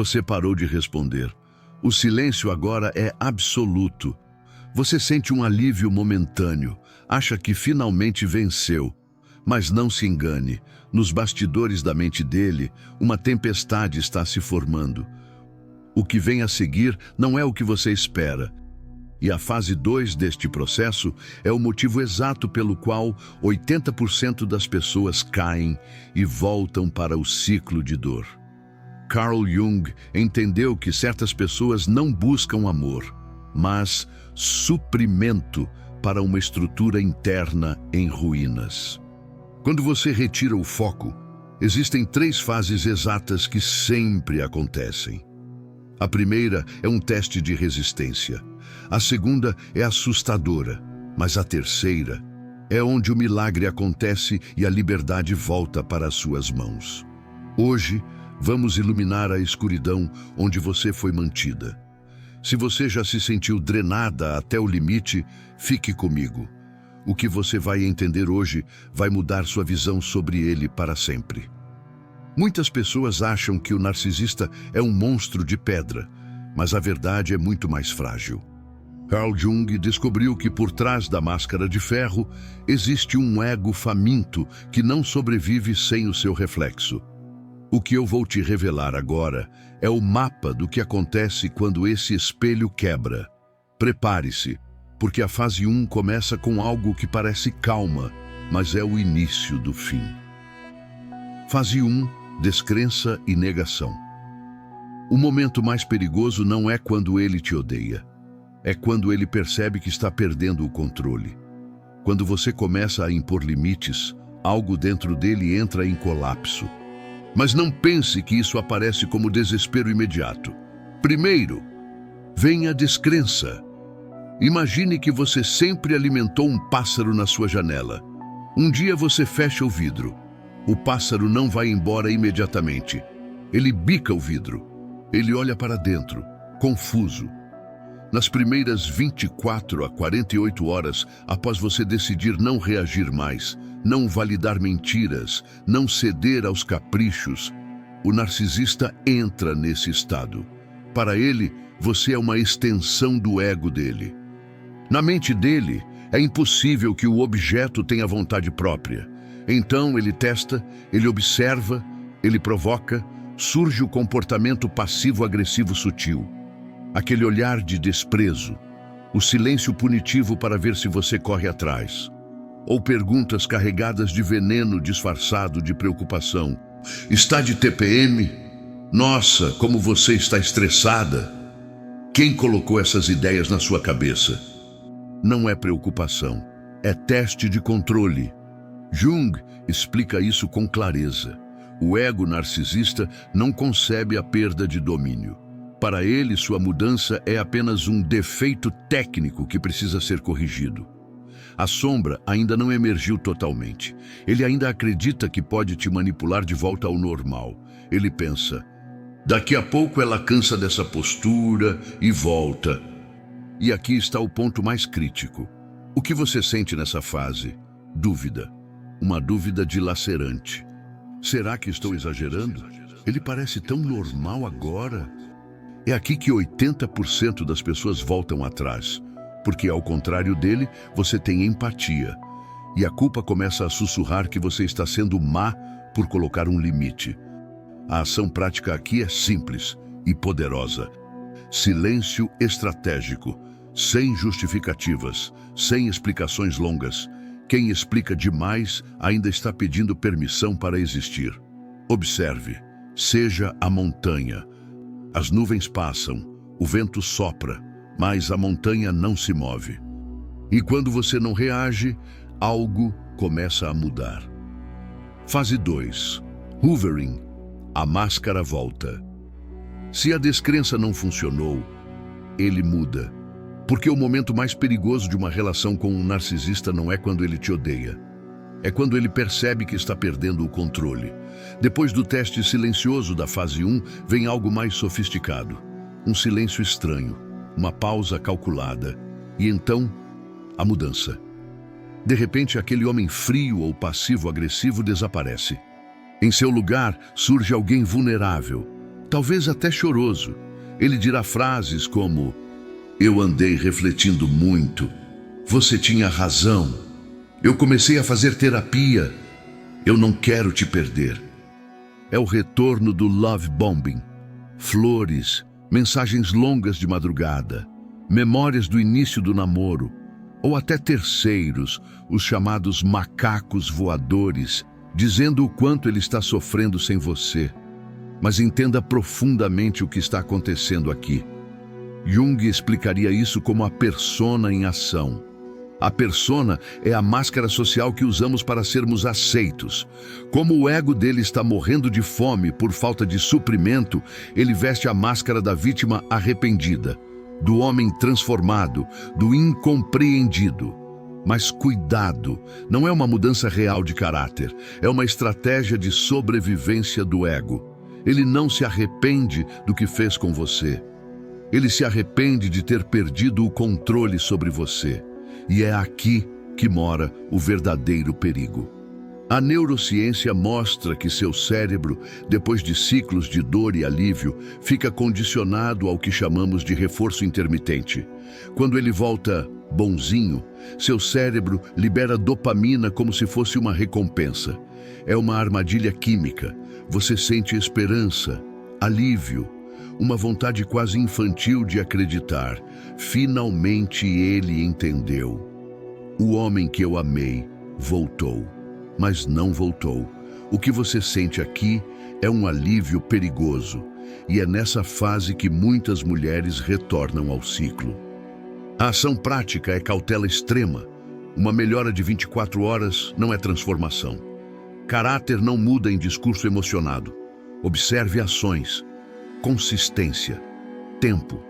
Você parou de responder. O silêncio agora é absoluto. Você sente um alívio momentâneo, acha que finalmente venceu. Mas não se engane, nos bastidores da mente dele, uma tempestade está se formando. O que vem a seguir não é o que você espera. E a fase 2 deste processo é o motivo exato pelo qual 80% das pessoas caem e voltam para o ciclo de dor. Carl Jung entendeu que certas pessoas não buscam amor, mas suprimento para uma estrutura interna em ruínas. Quando você retira o foco, existem 3 fases exatas que sempre acontecem. A primeira é um teste de resistência. A segunda é assustadora, mas a terceira é onde o milagre acontece e a liberdade volta para as suas mãos. Hoje, vamos iluminar a escuridão onde você foi mantida. Se você já se sentiu drenada até o limite, fique comigo. O que você vai entender hoje vai mudar sua visão sobre ele para sempre. Muitas pessoas acham que o narcisista é um monstro de pedra, mas a verdade é muito mais frágil. Carl Jung descobriu que por trás da máscara de ferro existe um ego faminto que não sobrevive sem o seu reflexo. O que eu vou te revelar agora é o mapa do que acontece quando esse espelho quebra. Prepare-se, porque a fase 1 começa com algo que parece calma, mas é o início do fim. Fase 1, descrença e negação. O momento mais perigoso não é quando ele te odeia. É quando ele percebe que está perdendo o controle. Quando você começa a impor limites, algo dentro dele entra em colapso. Mas não pense que isso aparece como desespero imediato. Primeiro, vem a descrença. Imagine que você sempre alimentou um pássaro na sua janela. Um dia você fecha o vidro. O pássaro não vai embora imediatamente. Ele bica o vidro. Ele olha para dentro, confuso. Nas primeiras 24 a 48 horas, após você decidir não reagir mais, não validar mentiras, não ceder aos caprichos, o narcisista entra nesse estado. Para ele, você é uma extensão do ego dele. Na mente dele, é impossível que o objeto tenha vontade própria. Então ele testa, ele observa, ele provoca, surge o comportamento passivo-agressivo sutil. Aquele olhar de desprezo, o silêncio punitivo para ver se você corre atrás. Ou perguntas carregadas de veneno disfarçado de preocupação. Está de TPM? Nossa, como você está estressada! Quem colocou essas ideias na sua cabeça? Não é preocupação, é teste de controle. Jung explica isso com clareza. O ego narcisista não concebe a perda de domínio. Para ele, sua mudança é apenas um defeito técnico que precisa ser corrigido. A sombra ainda não emergiu totalmente. Ele ainda acredita que pode te manipular de volta ao normal. Ele pensa, daqui a pouco ela cansa dessa postura e volta. E aqui está o ponto mais crítico. O que você sente nessa fase? Dúvida. Uma dúvida dilacerante. Será que estou exagerando? Ele parece tão normal agora. É aqui que 80% das pessoas voltam atrás, porque ao contrário dele, você tem empatia. E a culpa começa a sussurrar que você está sendo má por colocar um limite. A ação prática aqui é simples e poderosa. Silêncio estratégico, sem justificativas, sem explicações longas. Quem explica demais ainda está pedindo permissão para existir. Observe, seja a montanha. As nuvens passam, o vento sopra, mas a montanha não se move. E quando você não reage, algo começa a mudar. Fase 2. Hoovering. A máscara volta. Se a descrença não funcionou, ele muda. Porque o momento mais perigoso de uma relação com um narcisista não é quando ele te odeia. É quando ele percebe que está perdendo o controle. Depois do teste silencioso da fase 1, vem algo mais sofisticado. Um silêncio estranho, uma pausa calculada. E então, a mudança. De repente, aquele homem frio ou passivo-agressivo desaparece. Em seu lugar, surge alguém vulnerável. talvez até choroso. Ele dirá frases como: eu andei refletindo muito. Você tinha razão. Eu comecei a fazer terapia. Eu não quero te perder. É o retorno do love bombing. Flores, mensagens longas de madrugada, memórias do início do namoro, ou até terceiros, os chamados macacos voadores, dizendo o quanto ele está sofrendo sem você. Mas entenda profundamente o que está acontecendo aqui. Jung explicaria isso como a persona em ação. A persona é a máscara social que usamos para sermos aceitos. Como o ego dele está morrendo de fome por falta de suprimento, ele veste a máscara da vítima arrependida, do homem transformado, do incompreendido. Mas cuidado, não é uma mudança real de caráter, é uma estratégia de sobrevivência do ego. Ele não se arrepende do que fez com você. Ele se arrepende de ter perdido o controle sobre você. E é aqui que mora o verdadeiro perigo. A neurociência mostra que seu cérebro, depois de ciclos de dor e alívio, fica condicionado ao que chamamos de reforço intermitente. Quando ele volta bonzinho, seu cérebro libera dopamina como se fosse uma recompensa. É uma armadilha química. Você sente esperança, alívio, uma vontade quase infantil de acreditar. Finalmente ele entendeu. O homem que eu amei voltou, mas não voltou. O que você sente aqui é um alívio perigoso, e é nessa fase que muitas mulheres retornam ao ciclo. A ação prática é cautela extrema. Uma melhora de 24 horas não é transformação. Caráter não muda em discurso emocionado. Observe ações. Consistência, tempo,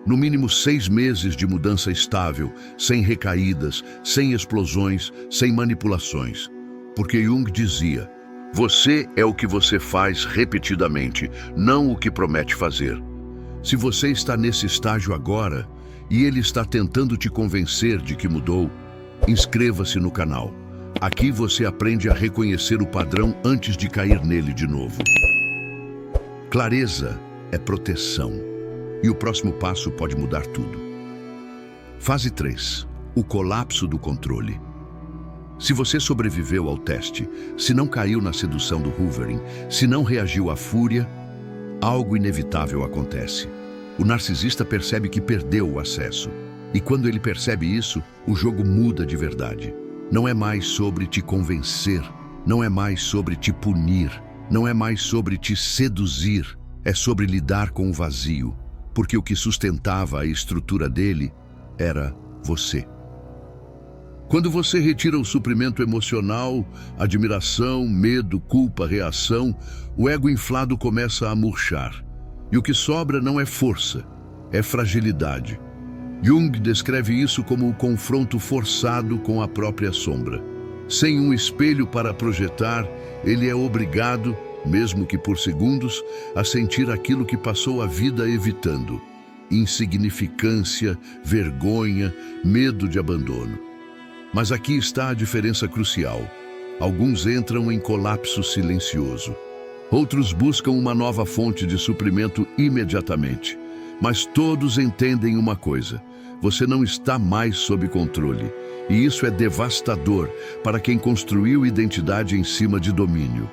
no mínimo 6 meses de mudança estável, sem recaídas, sem explosões, sem manipulações. Porque Jung dizia: você é o que você faz repetidamente, não o que promete fazer. Se você está nesse estágio agora e ele está tentando te convencer de que mudou, inscreva-se no canal. Aqui você aprende a reconhecer o padrão antes de cair nele de novo. Clareza é proteção, e o próximo passo pode mudar tudo. Fase 3. O colapso do controle. Se você sobreviveu ao teste, se não caiu na sedução do hoovering, se não reagiu à fúria, algo inevitável acontece. O narcisista percebe que perdeu o acesso, e quando ele percebe isso, o jogo muda de verdade. Não é mais sobre te convencer, não é mais sobre te punir, não é mais sobre te seduzir. É sobre lidar com o vazio, porque o que sustentava a estrutura dele era você. Quando você retira o suprimento emocional, admiração, medo, culpa, reação, o ego inflado começa a murchar. E o que sobra não é força, é fragilidade. Jung descreve isso como o confronto forçado com a própria sombra. Sem um espelho para projetar, ele é obrigado, mesmo que por segundos, a sentir aquilo que passou a vida evitando. Insignificância, vergonha, medo de abandono. Mas aqui está a diferença crucial. Alguns entram em colapso silencioso. Outros buscam uma nova fonte de suprimento imediatamente. Mas todos entendem uma coisa: você não está mais sob controle. E isso é devastador para quem construiu identidade em cima de domínio.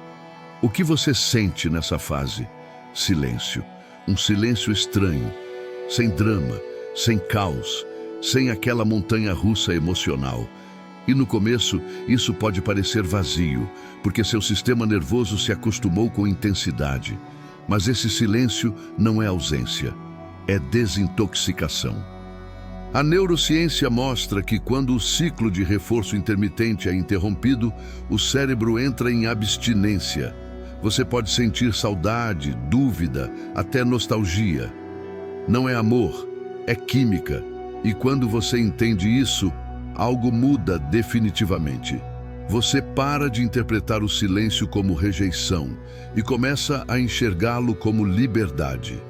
O que você sente nessa fase? Silêncio. Um silêncio estranho, sem drama, sem caos, sem aquela montanha-russa emocional. E no começo, isso pode parecer vazio, porque seu sistema nervoso se acostumou com intensidade. Mas esse silêncio não é ausência, é desintoxicação. A neurociência mostra que quando o ciclo de reforço intermitente é interrompido, o cérebro entra em abstinência. Você pode sentir saudade, dúvida, até nostalgia. Não é amor, é química. E quando você entende isso, algo muda definitivamente. Você para de interpretar o silêncio como rejeição e começa a enxergá-lo como liberdade.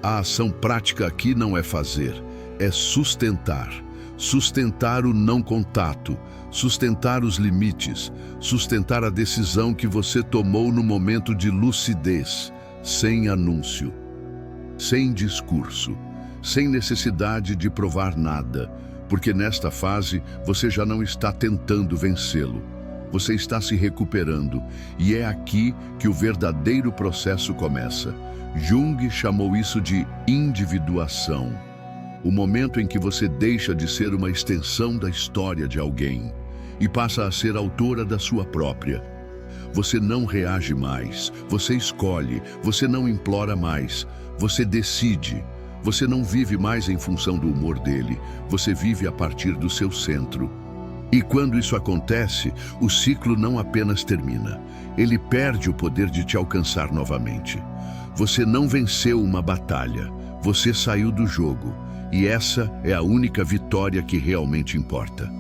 A ação prática aqui não é fazer, é sustentar. Sustentar o não contato, sustentar os limites, sustentar a decisão que você tomou no momento de lucidez. sem anúncio, sem discurso, sem necessidade de provar nada, porque nesta fase você já não está tentando vencê-lo. Você está se recuperando, e é aqui que o verdadeiro processo começa. Jung chamou isso de individuação. O momento em que você deixa de ser uma extensão da história de alguém e passa a ser autora da sua própria. Você não reage mais, você escolhe, você não implora mais, você decide. Você não vive mais em função do humor dele, você vive a partir do seu centro. E quando isso acontece, o ciclo não apenas termina, ele perde o poder de te alcançar novamente. Você não venceu uma batalha, você saiu do jogo, e essa é a única vitória que realmente importa.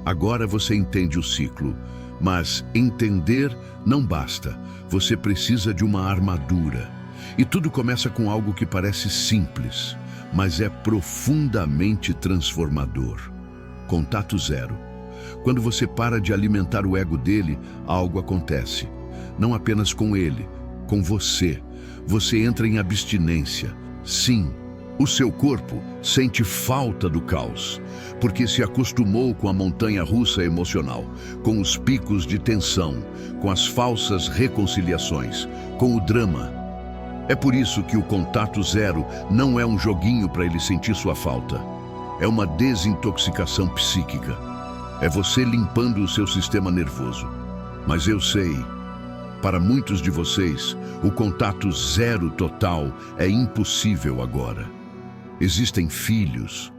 Agora você entende o ciclo, mas entender não basta, você precisa de uma armadura. E tudo começa com algo que parece simples, mas é profundamente transformador. Contato zero. Quando você para de alimentar o ego dele, algo acontece. Não apenas com ele, com você. Você entra em abstinência. Sim, o seu corpo sente falta do caos, porque se acostumou com a montanha-russa emocional, com os picos de tensão, com as falsas reconciliações, com o drama. É por isso que o contato zero não é um joguinho para ele sentir sua falta. É uma desintoxicação psíquica. É você limpando o seu sistema nervoso. Mas eu sei, para muitos de vocês, o contato zero total é impossível agora. Existem filhos,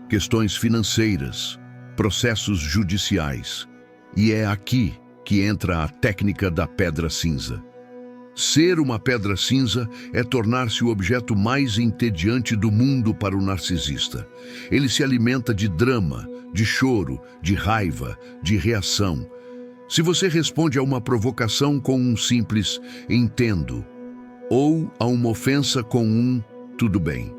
questões financeiras, processos judiciais. E é aqui que entra a técnica da pedra cinza. Ser uma pedra cinza é tornar-se o objeto mais entediante do mundo para o narcisista. Ele se alimenta de drama, de choro, de raiva, de reação. Se você responde a uma provocação com um simples "entendo", ou a uma ofensa com um "tudo bem",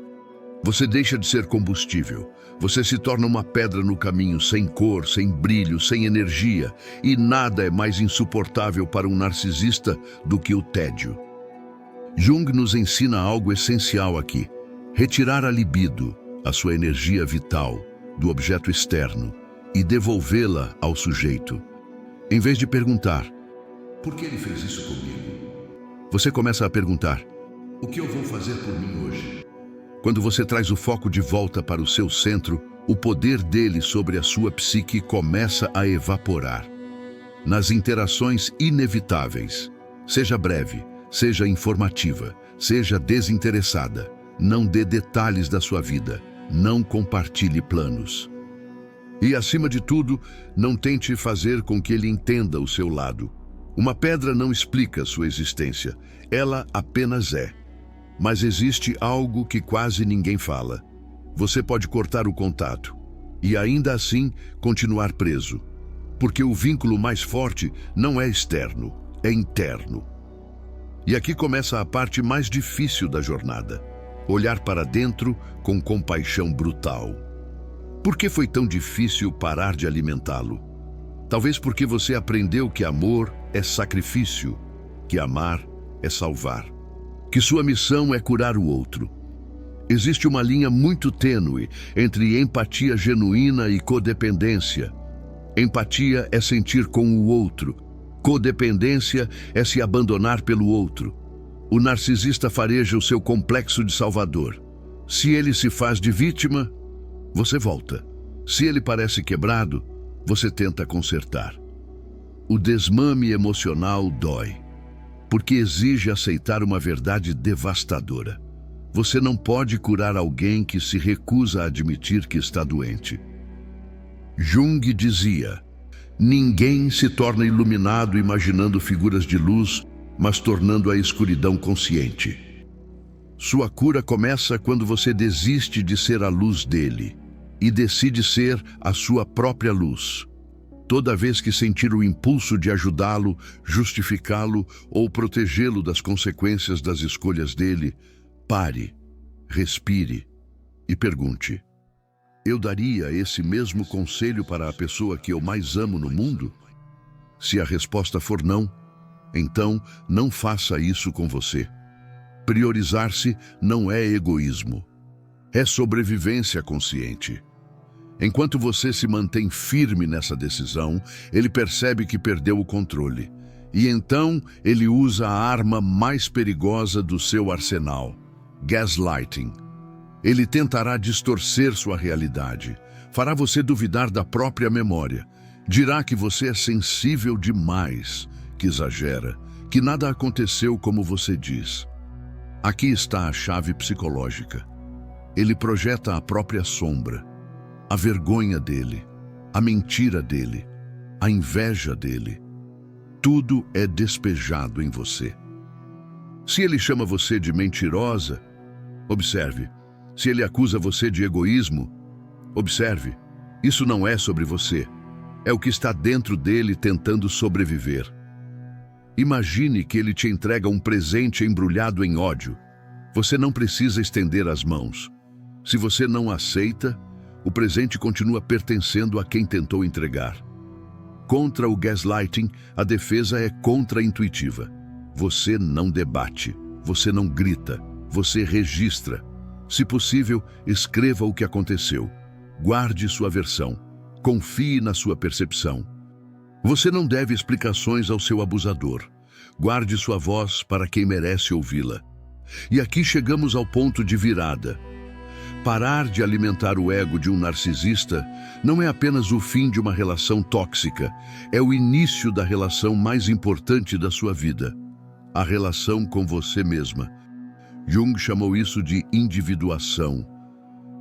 você deixa de ser combustível. Você se torna uma pedra no caminho, sem cor, sem brilho, sem energia, e nada é mais insuportável para um narcisista do que o tédio. Jung nos ensina algo essencial aqui: retirar a libido, a sua energia vital, do objeto externo e devolvê-la ao sujeito. Em vez de perguntar, por que ele fez isso comigo? Você começa a perguntar, o que eu vou fazer por mim hoje? Quando você traz o foco de volta para o seu centro, o poder dele sobre a sua psique começa a evaporar. Nas interações inevitáveis, seja breve, seja informativa, seja desinteressada, não dê detalhes da sua vida, não compartilhe planos. E, acima de tudo, não tente fazer com que ele entenda o seu lado. Uma pedra não explica sua existência, ela apenas é. Mas existe algo que quase ninguém fala. Você pode cortar o contato e ainda assim continuar preso, porque o vínculo mais forte não é externo, é interno. E aqui começa a parte mais difícil da jornada: olhar para dentro com compaixão brutal. Por que foi tão difícil parar de alimentá-lo? Talvez porque você aprendeu que amor é sacrifício, que amar é salvar, que sua missão é curar o outro. Existe uma linha muito tênue entre empatia genuína e codependência. Empatia é sentir com o outro. Codependência é se abandonar pelo outro. O narcisista fareja o seu complexo de salvador. Se ele se faz de vítima, você volta. Se ele parece quebrado, você tenta consertar. O desmame emocional dói, porque exige aceitar uma verdade devastadora. Você não pode curar alguém que se recusa a admitir que está doente. Jung dizia: ninguém se torna iluminado imaginando figuras de luz, mas tornando a escuridão consciente. Sua cura começa quando você desiste de ser a luz dele e decide ser a sua própria luz. Toda vez que sentir o impulso de ajudá-lo, justificá-lo ou protegê-lo das consequências das escolhas dele, pare, respire e pergunte: eu daria esse mesmo conselho para a pessoa que eu mais amo no mundo? Se a resposta for não, então não faça isso com você. Priorizar-se não é egoísmo. É sobrevivência consciente. Enquanto você se mantém firme nessa decisão, ele percebe que perdeu o controle. E então ele usa a arma mais perigosa do seu arsenal: gaslighting. Ele tentará distorcer sua realidade, fará você duvidar da própria memória, dirá que você é sensível demais, que exagera, que nada aconteceu como você diz. Aqui está a chave psicológica. Ele projeta a própria sombra, a vergonha dele, a mentira dele, a inveja dele. Tudo é despejado em você. Se ele chama você de mentirosa, observe. Se ele acusa você de egoísmo, observe. Isso não é sobre você. É o que está dentro dele tentando sobreviver. Imagine que ele te entrega um presente embrulhado em ódio. Você não precisa estender as mãos. Se você não aceita, o presente continua pertencendo a quem tentou entregar. Contra o gaslighting, a defesa é contra-intuitiva. Você não debate, você não grita, você registra. Se possível, escreva o que aconteceu. Guarde sua versão. Confie na sua percepção. Você não deve explicações ao seu abusador. Guarde sua voz para quem merece ouvi-la. E aqui chegamos ao ponto de virada. Parar de alimentar o ego de um narcisista não é apenas o fim de uma relação tóxica, é o início da relação mais importante da sua vida, a relação com você mesma. Jung chamou isso de individuação.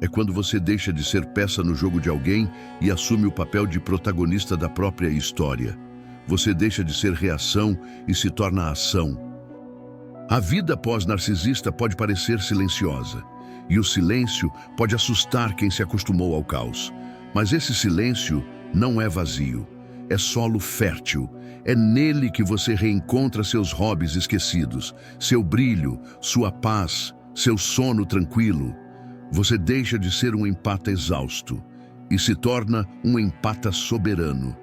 É quando você deixa de ser peça no jogo de alguém e assume o papel de protagonista da própria história. Você deixa de ser reação e se torna ação. A vida pós-narcisista pode parecer silenciosa. E o silêncio pode assustar quem se acostumou ao caos. Mas esse silêncio não é vazio, é solo fértil. É nele que você reencontra seus hobbies esquecidos, seu brilho, sua paz, seu sono tranquilo. Você deixa de ser um empata exausto e se torna um empata soberano.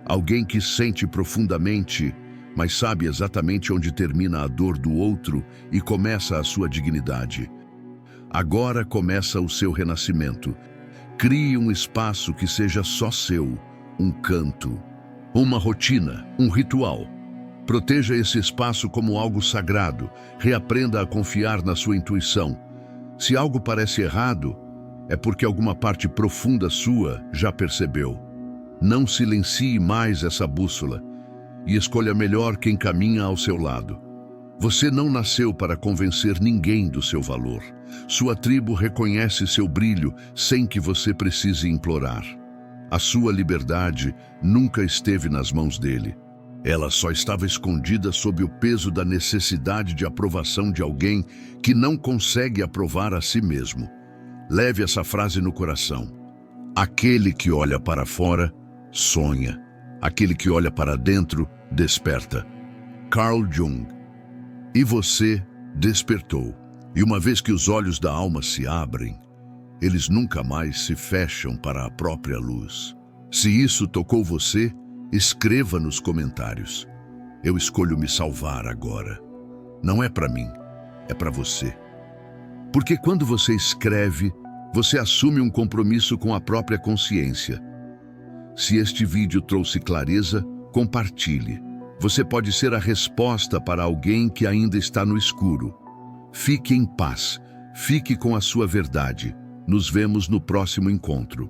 Alguém que sente profundamente, mas sabe exatamente onde termina a dor do outro e começa a sua dignidade. Agora começa o seu renascimento. Crie um espaço que seja só seu, um canto, uma rotina, um ritual. Proteja esse espaço como algo sagrado. Reaprenda a confiar na sua intuição. Se algo parece errado, é porque alguma parte profunda sua já percebeu. Não silencie mais essa bússola e escolha melhor quem caminha ao seu lado. Você não nasceu para convencer ninguém do seu valor. Sua tribo reconhece seu brilho sem que você precise implorar. A sua liberdade nunca esteve nas mãos dele. Ela só estava escondida sob o peso da necessidade de aprovação de alguém que não consegue aprovar a si mesmo. Leve essa frase no coração. Aquele que olha para fora, sonha. Aquele que olha para dentro, desperta. Carl Jung. E você despertou. E uma vez que os olhos da alma se abrem, eles nunca mais se fecham para a própria luz. Se isso tocou você, escreva nos comentários. Eu escolho me salvar agora. Não é para mim, é para você. Porque quando você escreve, você assume um compromisso com a própria consciência. Se este vídeo trouxe clareza, compartilhe. Você pode ser a resposta para alguém que ainda está no escuro. Fique em paz, fique com a sua verdade. Nos vemos no próximo encontro.